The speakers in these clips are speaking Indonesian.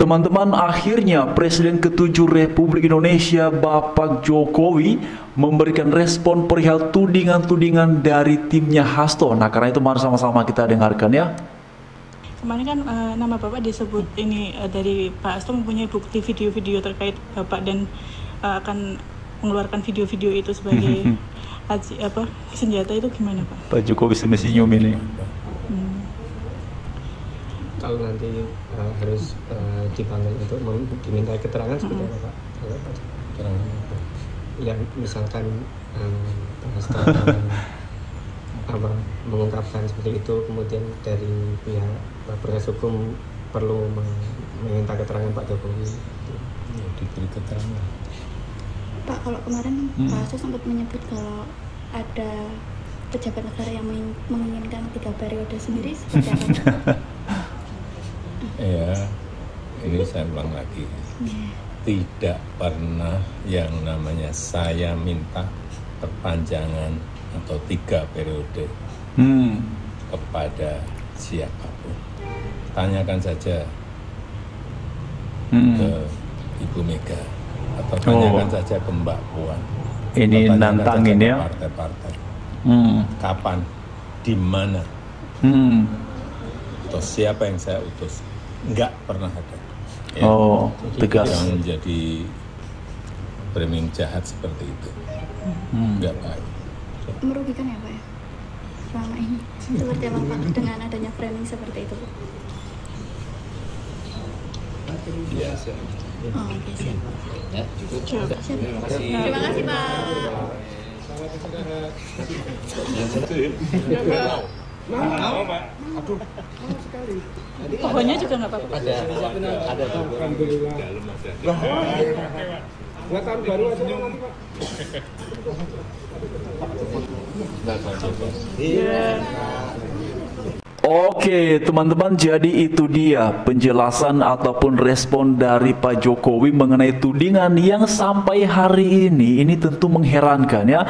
Teman-teman, akhirnya Presiden ke-7 Republik Indonesia Bapak Jokowi memberikan respon perihal tudingan-tudingan dari timnya Hasto. Nah, karena itu mari sama-sama kita dengarkan ya. Kemarin kan nama Bapak disebut ini dari Pak Hasto mempunyai bukti video-video terkait Bapak dan akan mengeluarkan video-video itu sebagai senjata, itu gimana Pak? Pak Jokowi senyum ini. Kalau nanti harus dipanggil untuk diminta keterangan seperti apa Pak? Keterangan apa? Ya misalkan Pak Hasto mengungkapkan seperti itu, kemudian dari pihak proses hukum perlu meminta keterangan Pak Jokowi. Diberi keterangan. Pak, kalau kemarin Pak Hasto sempat menyebut kalau ada pejabat negara yang menginginkan 3 periode sendiri, seperti apa? Ya, ini saya ulang lagi. Tidak pernah yang namanya saya minta perpanjangan atau 3 periode kepada siapapun. Tanyakan saja ke Ibu Mega atau tanyakan saja ke Mbak Puan. Ini nantangin ya. Partai-partai. Kapan, di mana, atau siapa yang saya utus? Enggak pernah ada. Ya, tegas. Yang menjadi framing jahat seperti itu. Enggak baik. Merugikan ya Pak ya? Selama ini seperti apa Pak dengan adanya framing seperti itu Pak? Biasa. Oke, siap. Ya, Siap. Terima kasih Pak. Mau Pak? Aduh, sekali. Pohonnya juga nggak apa-apa? Ada. Alhamdulillah. Buat tahun baru aja nanti Pak. Iya. Oke teman-teman, jadi itu dia penjelasan ataupun respon dari Pak Jokowi mengenai tudingan yang sampai hari ini tentu mengherankan ya.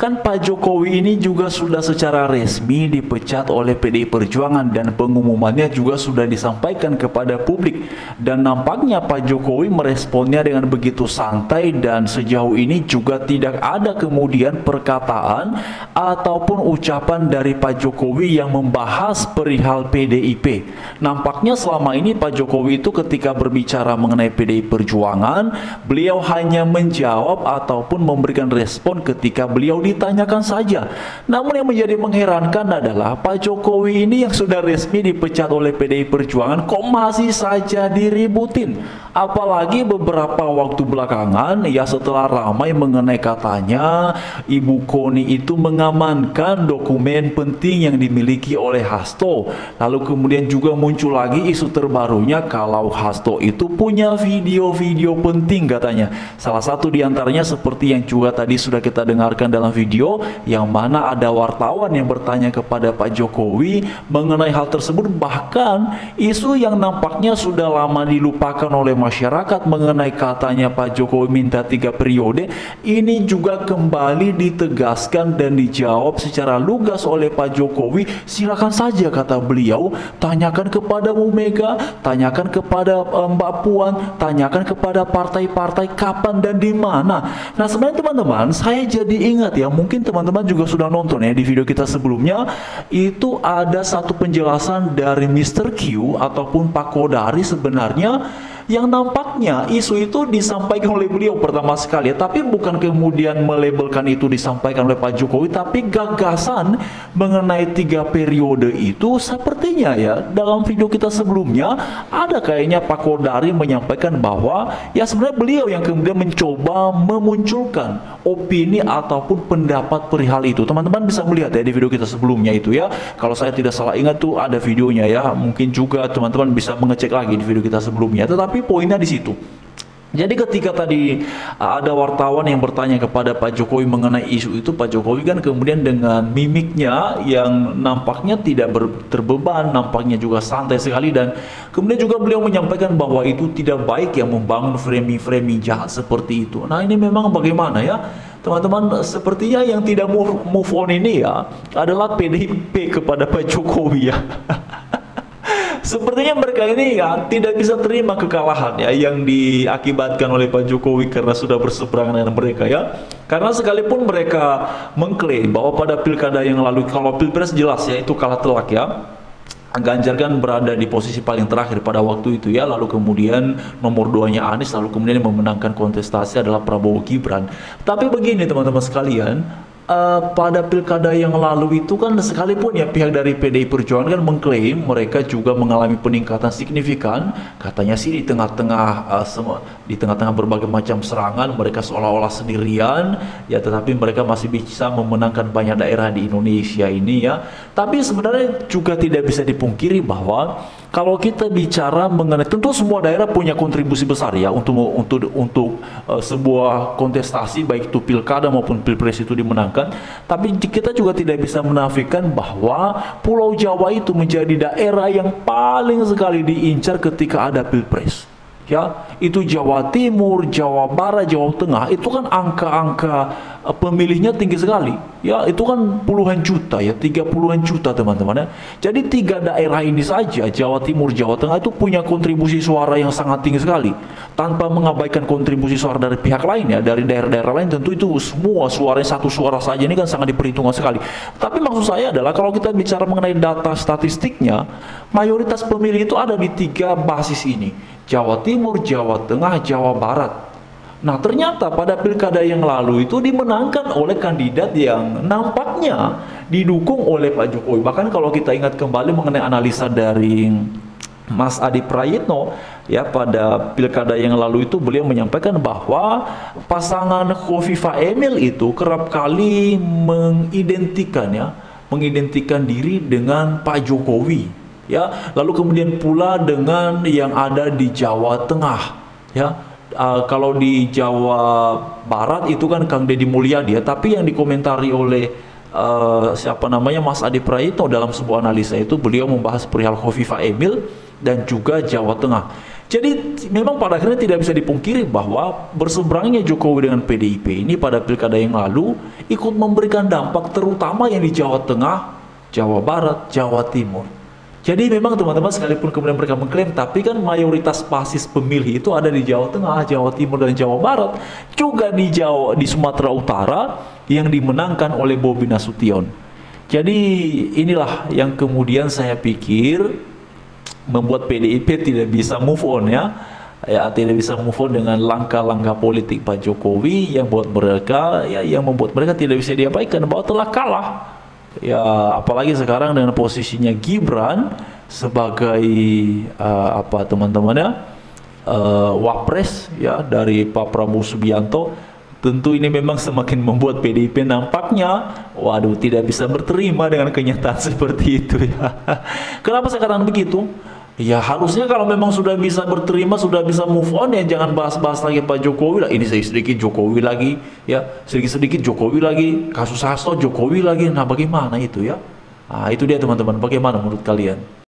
Kan Pak Jokowi ini juga sudah secara resmi dipecat oleh PDI Perjuangan dan pengumumannya juga sudah disampaikan kepada publik. Dan nampaknya Pak Jokowi meresponnya dengan begitu santai dan sejauh ini juga tidak ada kemudian perkataan ataupun ucapan dari Pak Jokowi yang membahas perihal PDIP. Nampaknya selama ini Pak Jokowi itu ketika berbicara mengenai PDI Perjuangan, beliau hanya menjawab ataupun memberikan respon ketika beliau ditanyakan saja. Namun yang menjadi mengherankan adalah Pak Jokowi ini yang sudah resmi dipecat oleh PDI Perjuangan kok masih saja diributin. Apalagi beberapa waktu belakangan ya, setelah ramai mengenai katanya Ibu Koni itu mengamankan dokumen penting yang dimiliki oleh Hasto. Lalu kemudian juga muncul lagi isu terbarunya kalau Hasto itu punya video-video penting katanya. Salah satu diantaranya seperti yang juga tadi sudah kita dengarkan dalam video, yang mana ada wartawan yang bertanya kepada Pak Jokowi mengenai hal tersebut. Bahkan isu yang nampaknya sudah lama dilupakan oleh masyarakat mengenai katanya Pak Jokowi minta 3 periode, ini juga kembali ditegaskan dan dijawab secara lugas oleh Pak Jokowi. Silakan saja kata beliau, tanyakan kepada Bu Mega, tanyakan kepada Mbak Puan, tanyakan kepada partai-partai kapan dan di mana. Nah sebenarnya teman-teman, saya jadi ingat ya, mungkin teman-teman juga sudah nonton ya di video kita sebelumnya, itu ada satu penjelasan dari Mr. Q ataupun Pak Kodari sebenarnya, yang nampaknya isu itu disampaikan oleh beliau pertama sekali ya, tapi bukan kemudian melabelkan itu disampaikan oleh Pak Jokowi, tapi gagasan mengenai 3 periode itu sepertinya ya dalam video kita sebelumnya ada kayaknya Pak Kodari menyampaikan bahwa ya sebenarnya beliau yang kemudian mencoba memunculkan opini ataupun pendapat perihal itu. Teman-teman bisa melihat ya di video kita sebelumnya itu ya, kalau saya tidak salah ingat tuh ada videonya ya, mungkin juga teman-teman bisa mengecek lagi di video kita sebelumnya. Tetapi poinnya di situ. Jadi ketika tadi ada wartawan yang bertanya kepada Pak Jokowi mengenai isu itu, Pak Jokowi kan kemudian dengan mimiknya yang nampaknya tidak terbeban, nampaknya juga santai sekali, dan kemudian juga beliau menyampaikan bahwa itu tidak baik yang membangun framing-framing jahat seperti itu. Nah ini memang bagaimana ya teman-teman, sepertinya yang tidak move on ini ya adalah PDIP kepada Pak Jokowi ya. Sepertinya mereka ini ya tidak bisa terima kekalahan ya yang diakibatkan oleh Pak Jokowi karena sudah berseberangan dengan mereka ya. Karena sekalipun mereka mengklaim bahwa pada pilkada yang lalu, kalau pilpres jelas ya itu kalah telak ya. Ganjar kan berada di posisi paling terakhir pada waktu itu ya, lalu kemudian nomor 2-nya Anies, lalu kemudian yang memenangkan kontestasi adalah Prabowo Gibran. Tapi begini teman-teman sekalian, pada pilkada yang lalu itu kan sekalipun ya pihak dari PDI Perjuangan kan mengklaim mereka juga mengalami peningkatan signifikan, katanya sih di tengah-tengah berbagai macam serangan mereka seolah-olah sendirian ya, tetapi mereka masih bisa memenangkan banyak daerah di Indonesia ini ya. Tapi sebenarnya juga tidak bisa dipungkiri bahwa kalau kita bicara mengenai, tentu semua daerah punya kontribusi besar ya untuk sebuah kontestasi baik itu pilkada maupun pilpres itu dimenangkan. Tapi kita juga tidak bisa menafikan bahwa Pulau Jawa itu menjadi daerah yang paling sekali diincar ketika ada pilpres. Ya, itu Jawa Timur, Jawa Barat, Jawa Tengah, itu kan angka-angka pemilihnya tinggi sekali. Ya, itu kan puluhan juta ya, 30-an juta teman-teman ya. Jadi 3 daerah ini saja, Jawa Timur, Jawa Tengah itu punya kontribusi suara yang sangat tinggi sekali. Tanpa mengabaikan kontribusi suara dari pihak lain ya, dari daerah-daerah lain tentu itu semua suaranya satu suara saja ini kan sangat diperhitungkan sekali. Tapi maksud saya adalah kalau kita bicara mengenai data statistiknya, mayoritas pemilih itu ada di 3 basis ini. Jawa Timur, Jawa Tengah, Jawa Barat. Nah ternyata pada pilkada yang lalu itu dimenangkan oleh kandidat yang nampaknya didukung oleh Pak Jokowi. Bahkan kalau kita ingat kembali mengenai analisa dari Mas Adi Prayitno ya, pada pilkada yang lalu itu beliau menyampaikan bahwa pasangan Khofifah Emil itu kerap kali mengidentikan diri dengan Pak Jokowi. Ya, lalu kemudian pula dengan yang ada di Jawa Tengah ya. Kalau di Jawa Barat itu kan Kang Deddy Mulyadi ya, tapi yang dikomentari oleh Mas Adi Prayitno dalam sebuah analisa itu beliau membahas perihal Khofifah Emil dan juga Jawa Tengah. Jadi memang pada akhirnya tidak bisa dipungkiri bahwa berseberangnya Jokowi dengan PDIP ini pada pilkada yang lalu ikut memberikan dampak terutama yang di Jawa Tengah, Jawa Barat, Jawa Timur. Jadi memang teman-teman sekalipun kemudian mereka mengklaim, tapi kan mayoritas basis pemilih itu ada di Jawa Tengah, Jawa Timur, dan Jawa Barat. Juga di Sumatera Utara yang dimenangkan oleh Bobi Nasution. Jadi inilah yang kemudian saya pikir membuat PDIP tidak bisa move on ya, tidak bisa move on dengan langkah-langkah politik Pak Jokowi yang membuat mereka tidak bisa diabaikan bahwa telah kalah. Ya, apalagi sekarang dengan posisinya Gibran sebagai wapres ya dari Pak Prabowo Subianto, tentu ini memang semakin membuat PDIP nampaknya tidak bisa berterima dengan kenyataan seperti itu ya. Kenapa saya katakan begitu? Ya harusnya kalau memang sudah bisa berterima, sudah bisa move on ya, jangan bahas-bahas lagi Pak Jokowi lah. Ini sedikit Jokowi lagi ya, sedikit-sedikit Jokowi lagi, kasus Hasto Jokowi lagi. Nah bagaimana itu ya? Nah itu dia teman-teman, bagaimana menurut kalian?